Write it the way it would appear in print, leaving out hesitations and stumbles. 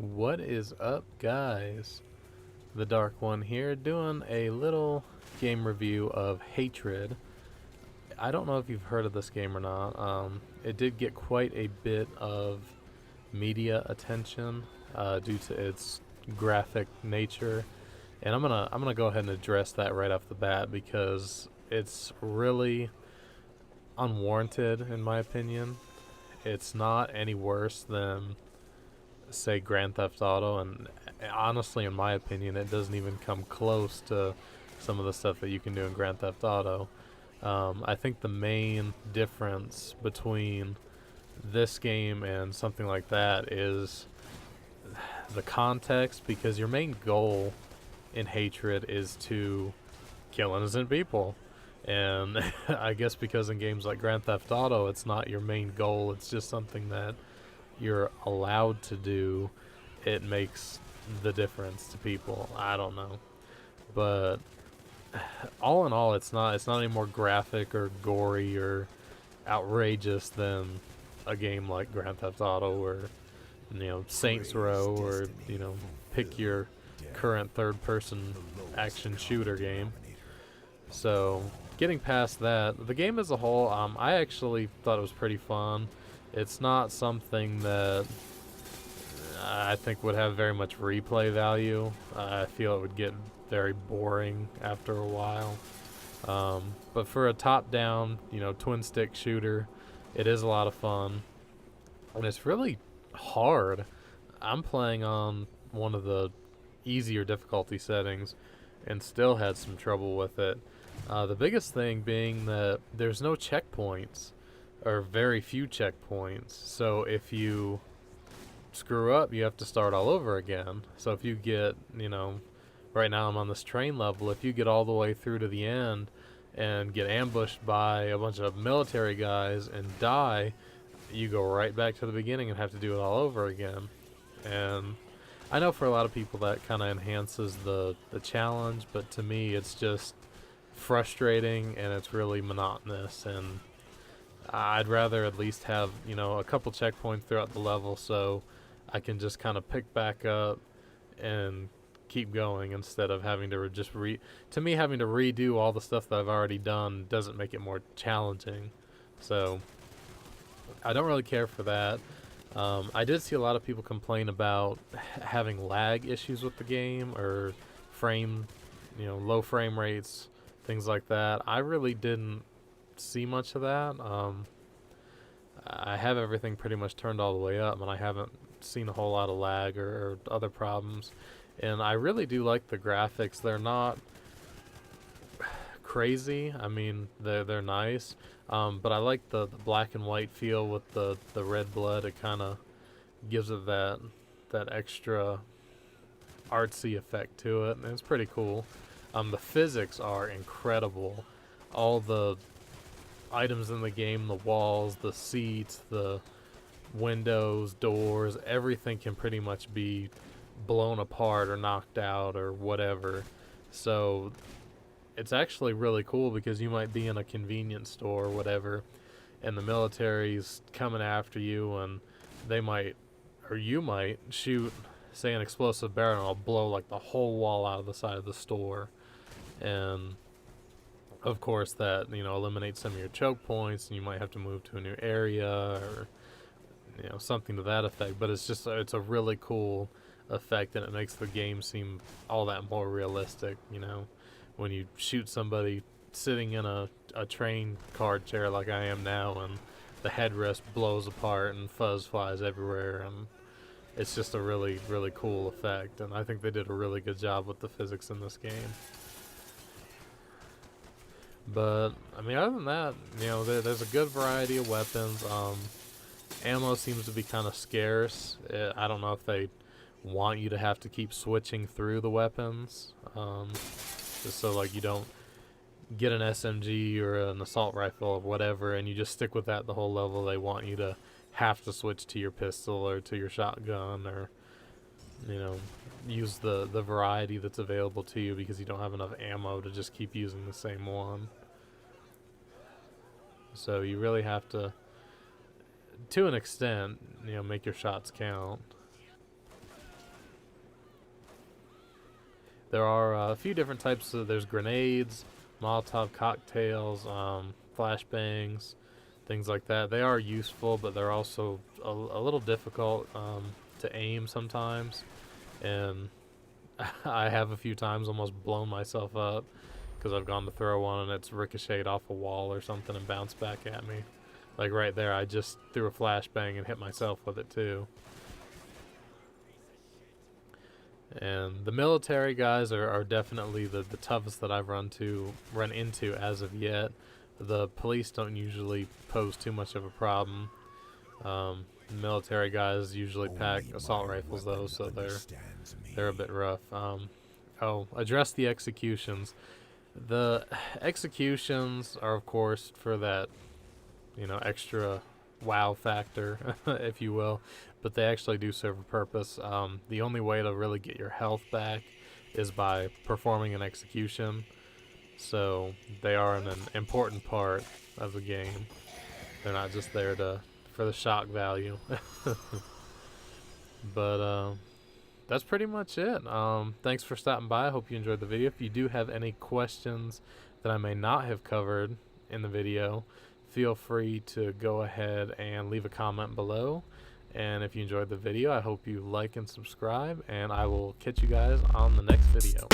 What is up, guys? The Dark One here, doing a little game review of Hatred. I don't know if you've heard of this game or not. It did get quite a bit of media attention due to its graphic nature, and I'm gonna go ahead and address that right off the bat because it's really unwarranted in my opinion. It's not any worse than say Grand Theft Auto, and honestly, in my opinion, it doesn't even come close to some of the stuff that you can do in Grand Theft Auto. I think the main difference between this game and something like that is the context, because your main goal in Hatred is to kill innocent people. And I guess because in games like Grand Theft Auto, it's not your main goal, it's just something that you're allowed to do, it makes the difference to people. I don't know, but all in all, it's not any more graphic or gory or outrageous than a game like Grand Theft Auto or Saints Row, or pick your current third-person action shooter game. So getting past that, the game as a whole, I actually thought it was pretty fun. It's not something that I think would have very much replay value. I feel it would get very boring after a while. But for a top-down, twin stick shooter, it is a lot of fun, and it's really hard. I'm playing on one of the easier difficulty settings, and still had some trouble with it. The biggest thing being that there's no checkpoints, or very few checkpoints. So if you screw up, you have to start all over again. So if you get, right now I'm on this train level, if you get all the way through to the end and get ambushed by a bunch of military guys and die, you go right back to the beginning and have to do it all over again. And I know for a lot of people that kind of enhances the challenge, but to me it's just frustrating and it's really monotonous, and I'd rather at least have, a couple checkpoints throughout the level so I can just kind of pick back up and keep going, instead of having to to me, having to redo all the stuff that I've already done doesn't make it more challenging. So I don't really care for that. I did see a lot of people complain about having lag issues with the game, or low frame rates, things like that. I really didn't see much of that. I have everything pretty much turned all the way up, and I haven't seen a whole lot of lag or other problems. And I really do like the graphics. They're not crazy. I mean, they're nice. But I like the black and white feel with the red blood. It kind of gives it that extra artsy effect to it, and it's pretty cool. The physics are incredible. All the items in the game, the walls, the seats, the windows, doors, everything can pretty much be blown apart or knocked out or whatever. So it's actually really cool, because you might be in a convenience store or whatever, and the military's coming after you, and they might, or you might, shoot, say, an explosive barrel, and it'll blow like the whole wall out of the side of the store. And of course that, eliminates some of your choke points, and you might have to move to a new area, or something to that effect. But it's a really cool effect, and it makes the game seem all that more realistic. When you shoot somebody sitting in a train car chair like I am now, and the headrest blows apart and fuzz flies everywhere, and it's just a really, really cool effect. And I think they did a really good job with the physics in this game. But I mean, other than that, there's a good variety of weapons. Ammo seems to be kind of scarce. I don't know if they want you to have to keep switching through the weapons, just so like you don't get an SMG or an assault rifle or whatever, and you just stick with that the whole level. They want you to have to switch to your pistol or to your shotgun, or use the variety that's available to you, because you don't have enough ammo to just keep using the same one. So you really have to an extent, make your shots count. There are a few different types of, there's grenades, Molotov cocktails, flashbangs, things like that. They are useful, but they're also a little difficult to aim sometimes, and I have a few times almost blown myself up because I've gone to throw one and it's ricocheted off a wall or something and bounced back at me. Like right there, I just threw a flashbang and hit myself with it too. And the military guys are definitely the toughest that I've run into as of yet. The police don't usually pose too much of a problem. The military guys usually pack assault rifles though, so they're a bit rough. Oh, address the executions. The executions are, of course, for that, extra wow factor, if you will, but they actually do serve a purpose. The only way to really get your health back is by performing an execution, so they are an important part of the game. They're not just there for the shock value. But that's pretty much it. Thanks for stopping by. I hope you enjoyed the video. If you do have any questions that I may not have covered in the video, feel free to go ahead and leave a comment below. And if you enjoyed the video, I hope you like and subscribe, and I will catch you guys on the next video.